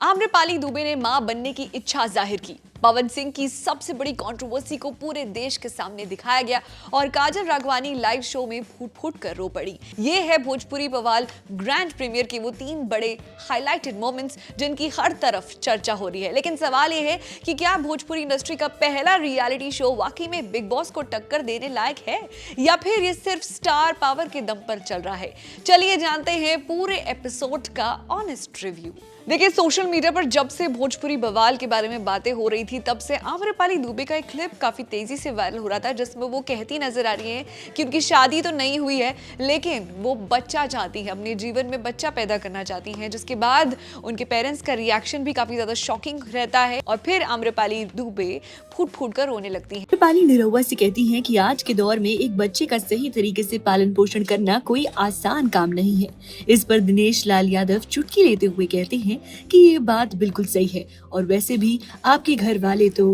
आम्रपाली दुबे ने मां बनने की इच्छा जाहिर की। पवन सिंह की सबसे बड़ी कंट्रोवर्सी को पूरे देश के सामने दिखाया गया और काजल राघवानी लाइव शो में फूट फूट कर रो पड़ी। ये है भोजपुरी बवाल ग्रैंड प्रीमियर के वो 3 बड़े हाईलाइटेड मोमेंट्स जिनकी हर तरफ चर्चा हो रही है। लेकिन सवाल ये है कि क्या भोजपुरी इंडस्ट्री का पहला रियलिटी शो वाकई में बिग बॉस को टक्कर देने लायक है या फिर ये सिर्फ स्टार पावर के दम पर चल रहा है। चलिए जानते हैं पूरे एपिसोड का ऑनेस्ट रिव्यू। देखिए, सोशल मीडिया पर जब से भोजपुरी बवाल के बारे में बातें हो रही थी तब से आम्रपाली दुबे का एक क्लिप काफी तेजी से वायरल हो रहा था, जिसमें वो कहती नजर आ रही हैं कि उनकी शादी तो नहीं हुई है लेकिन वो बच्चा चाहती है, अपने जीवन में बच्चा पैदा करना चाहती हैं। जिसके बाद उनके पेरेंट्स का रिएक्शन भी काफी ज्यादा शॉकिंग रहता है और फिर आम्रपाली दुबे फूट फूट कर रोने लगती है। आम्रपाली निरहुआ से कहती हैं कि आज के दौर में एक बच्चे का सही तरीके से पालन पोषण करना कोई आसान काम नहीं है। इस पर दिनेश लाल यादव चुटकी लेते हुए कहते हैं कि ये बात बिल्कुल सही है और वैसे भी आपके घर वाले तो।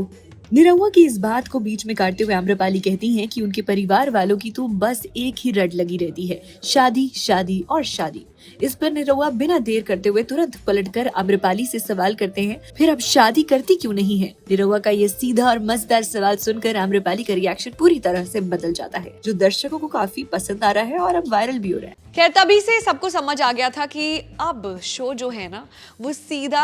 निरहुआ की इस बात को बीच में काटते हुए आम्रपाली कहती हैं कि उनके परिवार वालों की तो बस एक ही रट लगी रहती है, शादी शादी और शादी। इस पर निरहुआ बिना देर करते हुए तुरंत पलटकर आम्रपाली से सवाल करते हैं, फिर अब शादी करती क्यों नहीं है। निरहुआ का ये सीधा और मजेदार सवाल सुनकर आम्रपाली का रिएक्शन पूरी तरह से बदल जाता है, जो दर्शकों को काफी पसंद आ रहा है और अब वायरल भी हो रहा है। खैर, तभी से सबको समझ आ गया था कि अब शो जो है ना वो सीधा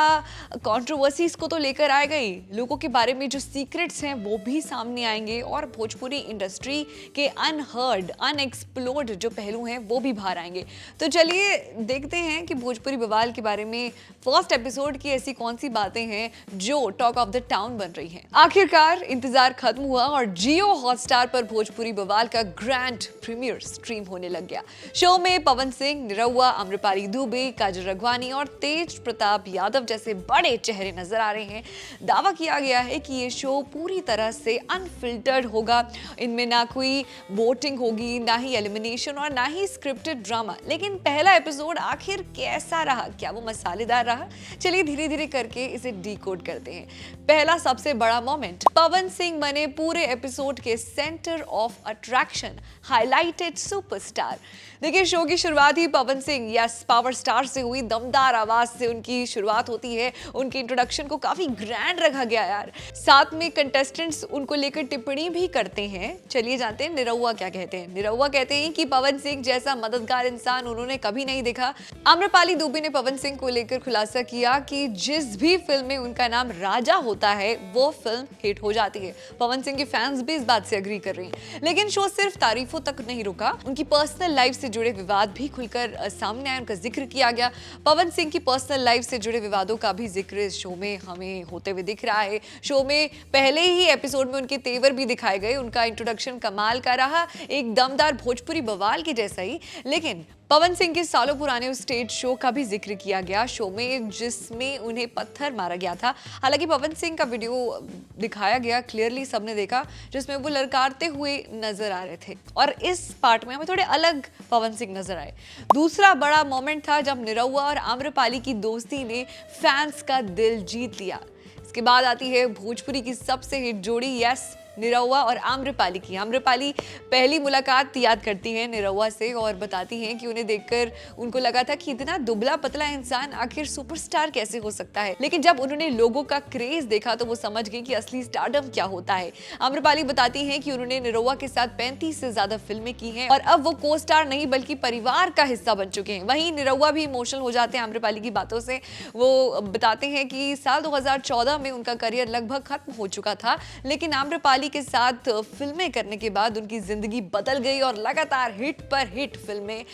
कंट्रोवर्सीज को तो लेकर आएगा ही, लोगों के बारे में जो सीक्रेट्स हैं वो भी सामने आएंगे और भोजपुरी इंडस्ट्री के अनहर्ड अनएक्सप्लोर्ड जो पहलू हैं वो भी बाहर आएंगे। तो चलिए देखते हैं कि भोजपुरी बवाल के बारे में फर्स्ट एपिसोड की ऐसी कौन सी बातें हैं जो टॉक ऑफ द टाउन बन रही हैं। आखिरकार इंतजार खत्म हुआ और जियो हॉटस्टार पर भोजपुरी बवाल का ग्रैंड प्रीमियर स्ट्रीम होने लग गया। शो में पवन सिंह, निरहुआ, आम्रपाली दुबे, काजल राघवानी और तेज प्रताप यादव जैसे बड़े चेहरे नजर आ रहे हैं। दावा किया गया है कि ये शो पूरी तरह से अनफिल्टर्ड होगा। इनमें ना कोई वोटिंग होगी, ना ही एलिमिनेशन और ना ही स्क्रिप्टेड ड्रामा। लेकिन पहला एपिसोड आखिर कैसा रहा, क्या वो मसालेदार रहा? चलिए धीरे धीरे करके इसे डीकोड करते हैं। पहला सबसे बड़ा मोमेंट, पवन सिंह बने पूरे एपिसोड के centre of attraction, highlighted superstar. देखिए, शो की शुरुआत ही Pawan Singh yes power star से हुई। दमदार आवाज से उनकी शुरुआत होती है। उनके इंट्रोडक्शन को काफी ग्रैंड रखा गया यार। साथ में कंटेस्टेंट्स उनको लेकर टिप्पणी भी करते हैं। चलिए जानते हैं निरहुआ क्या कहते हैं। निरहुआ कहते हैं कि पवन सिंह जैसा मददगार इंसान उन्होंने कभी नहीं देखा। आम्रपाली दुबे ने पवन सिंह को लेकर खुलासा किया कि जिस भी फिल्म में उनका नाम राजा होता है वो फिल्म हिट हो जाती है। पवन सिंह के फैंस भी इस बात से एग्री कर रहे हैं। लेकिन शो सिर्फ तारीफों तक नहीं रुका, उनकी पर्सनल लाइफ से जुड़े विवाद भी खुलकर सामने आए, उनका जिक्र किया गया। पवन सिंह की पर्सनल लाइफ से जुड़े विवादों का भी जिक्र इस शो में हमें होते हुए दिख रहा है। शो में पहले ही एपिसोड में उनके तेवर भी दिखाए गए। उनका इंट्रोडक्शन कमाल का रहा, एक दमदार भोजपुरी बवाल के जैसा ही। लेकिन पवन सिंह के सालों पुराने उस स्टेज शो का भी जिक्र किया गया, शो में जिसमें उन्हें पत्थर मारा गया था। हालांकि पवन सिंह का वीडियो दिखाया गया, क्लियरली सबने देखा, जिसमें वो ललकारते हुए नजर आ रहे थे और इस पार्ट में हमें थोड़े अलग पवन सिंह नजर आए। दूसरा बड़ा मोमेंट था जब निरहुआ और आम्रपाली की दोस्ती ने फैंस का दिल जीत लिया। इसके बाद आती है भोजपुरी की सबसे हिट जोड़ी यस निरहुआ और आम्रपाली की। आम्रपाली पहली मुलाकात याद करती हैं निरहुआ से और बताती हैं कि उन्हें देखकर उनको लगा था कि इतना दुबला पतला इंसान आखिर सुपरस्टार कैसे हो सकता है। लेकिन जब उन्होंने लोगों का क्रेज देखा तो वो समझ गई कि असली स्टारडम क्या होता है। आम्रपाली बताती हैं कि उन्होंने निरहुआ के साथ 35 से ज्यादा फिल्में की हैं और अब वो को स्टार नहीं बल्कि परिवार का हिस्सा बन चुके हैं। वहीं निरहुआ भी इमोशनल हो जाते हैं आम्रपाली की बातों से। वो बताते हैं कि साल 2014 में उनका करियर लगभग खत्म हो चुका था, लेकिन आम्रपाली के साथ फिल्में करने के बाद उनकी जिंदगी बदल गई और लगातार हिट पर हिट फिल्में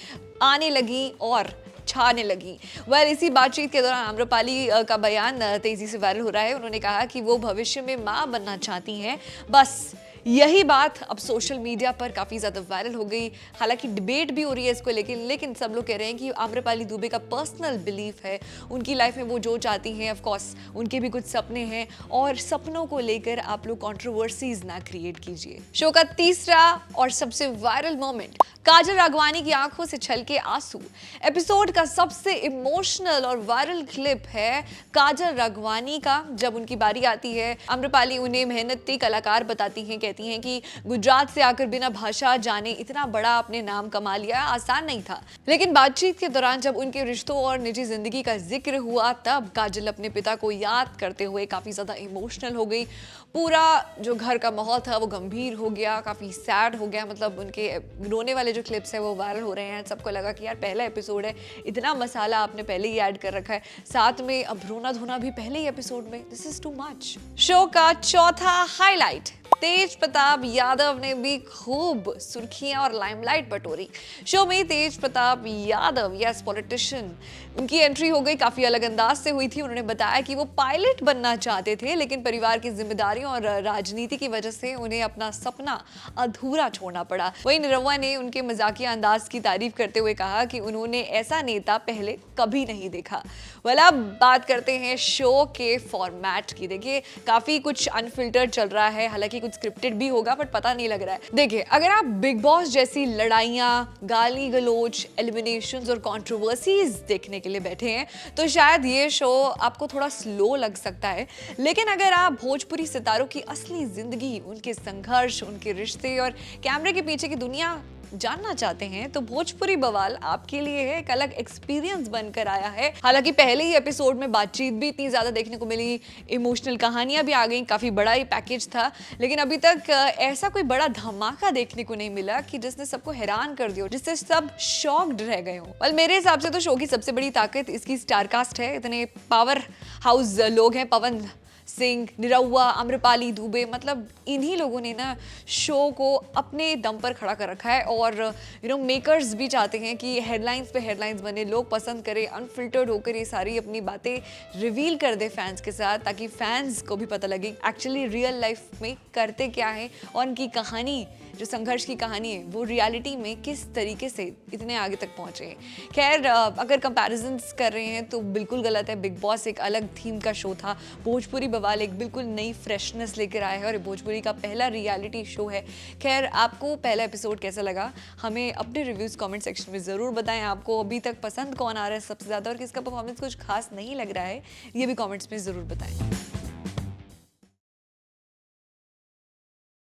आने लगी और छाने लगी। इसी बातचीत के दौरान आम्रपाली का बयान तेजी से वायरल हो रहा है। उन्होंने कहा कि वो भविष्य में मां बनना चाहती हैं। बस यही बात अब सोशल मीडिया पर काफी ज्यादा वायरल हो गई। हालांकि डिबेट भी हो रही है इसको लेकिन सब लोग कह रहे हैं कि आम्रपाली दुबे का पर्सनल बिलीफ है, उनकी लाइफ में वो जो चाहती हैं। ऑफ कोर्स उनके भी कुछ सपने हैं और सपनों को लेकर आप लोग कंट्रोवर्सीज ना क्रिएट कीजिए। शो का तीसरा और सबसे वायरल मोमेंट, काजल राघवानी की आंखों से छलके आंसू। एपिसोड का सबसे इमोशनल और वायरल क्लिप है काजल राघवानी का। जब उनकी बारी आती है, आम्रपाली उन्हें मेहनती कलाकार बताती हैं, कहती हैं कि गुजरात से आकर बिना भाषा जाने इतना बड़ा आपने नाम कमा लिया, आसान नहीं था। लेकिन बातचीत के दौरान जब उनके रिश्तों और निजी जिंदगी का जिक्र हुआ, तब काजल अपने पिता को याद करते हुए काफी ज्यादा इमोशनल हो गई। पूरा जो घर का माहौल था वो गंभीर हो गया, काफी सैड हो गया। मतलब उनके रोने वाले जो क्लिप्स है वो वायरल हो रहे हैं। सबको लगा कि यार पहला एपिसोड है, इतना मसाला आपने पहले ही ऐड कर रखा है, साथ में अब रोना धोना भी पहले ही एपिसोड में, this is too much. Show का चौथा हाईलाइट, तेज प्रताप यादव ने भी खूब सुर्खियां और लाइमलाइट बटोरी। शो में तेज प्रताप यादव, यस पॉलिटिशियन, उनकी एंट्री हो गई, काफी अलग अंदाज से हुई थी। उन्होंने बताया कि वो पायलट बनना चाहते थे, लेकिन परिवार की जिम्मेदारियों और राजनीति की वजह से उन्हें अपना सपना अधूरा छोड़ना पड़ा। वहीं निरहुआ ने उनके मजाकिया अंदाज की तारीफ करते हुए कहा कि उन्होंने ऐसा नेता पहले कभी नहीं देखा। वाला बात करते हैं शो के फॉर्मेट की। देखिए काफी कुछ अनफिल्टर्ड चल रहा है, हालांकि कुछ स्क्रिप्टेड भी होगा बट पता नहीं लग रहा है। देखिए अगर आप बिग बॉस जैसी लड़ाइयां, गाली गलोच, एलिमिनेशंस और कंट्रोवर्सीज देखने के लिए बैठे हैं तो शायद ये शो आपको थोड़ा स्लो लग सकता है। लेकिन अगर आप भोजपुरी सितारों की असली जिंदगी, उनके संघर्ष, उनके रिश्ते और कैमरे के पीछे की दुनिया जानना चाहते हैं तो भोजपुरी बवाल आपके लिए है, एक अलग एक्सपीरियंस बनकर आया है। हालांकि पहले ही एपिसोड में बातचीत भी इतनी ज्यादा देखने को मिली, इमोशनल कहानियां भी आ गई, काफी बड़ा ही पैकेज था, लेकिन अभी तक ऐसा कोई बड़ा धमाका देखने को नहीं मिला कि जिसने सबको हैरान कर दिया, जिससे सब शॉक्ड रह गए हों। well, मेरे हिसाब से तो शो की सबसे बड़ी ताकत इसकी स्टारकास्ट है। इतने पावर हाउस लोग हैं, पवन सिंह, निरहुआ, आम्रपाली दुबे, मतलब इन्हीं लोगों ने ना शो को अपने दम पर खड़ा कर रखा है। और मेकर्स भी चाहते हैं कि हेडलाइंस पे हेडलाइंस बने, लोग पसंद करें, अनफिल्टर्ड होकर ये सारी अपनी बातें रिवील कर दे फैंस के साथ, ताकि फैंस को भी पता लगे एक्चुअली रियल लाइफ में करते क्या है और उनकी कहानी, जो संघर्ष की कहानी है, वो रियलिटी में किस तरीके से इतने आगे तक पहुंचे हैं। खैर अगर कंपैरिजंस कर रहे हैं तो बिल्कुल गलत है। बिग बॉस एक अलग थीम का शो था, भोजपुरी बवाल एक बिल्कुल नई फ्रेशनेस लेकर आया है और भोजपुरी का पहला रियलिटी शो है। खैर आपको पहला एपिसोड कैसा लगा, हमें अपने रिव्यूज कमेंट सेक्शन में ज़रूर बताएं। आपको अभी तक पसंद कौन आ रहा है सबसे ज़्यादा और किसका परफॉर्मेंस कुछ खास नहीं लग रहा है, ये भी कमेंट्स में ज़रूर बताएं।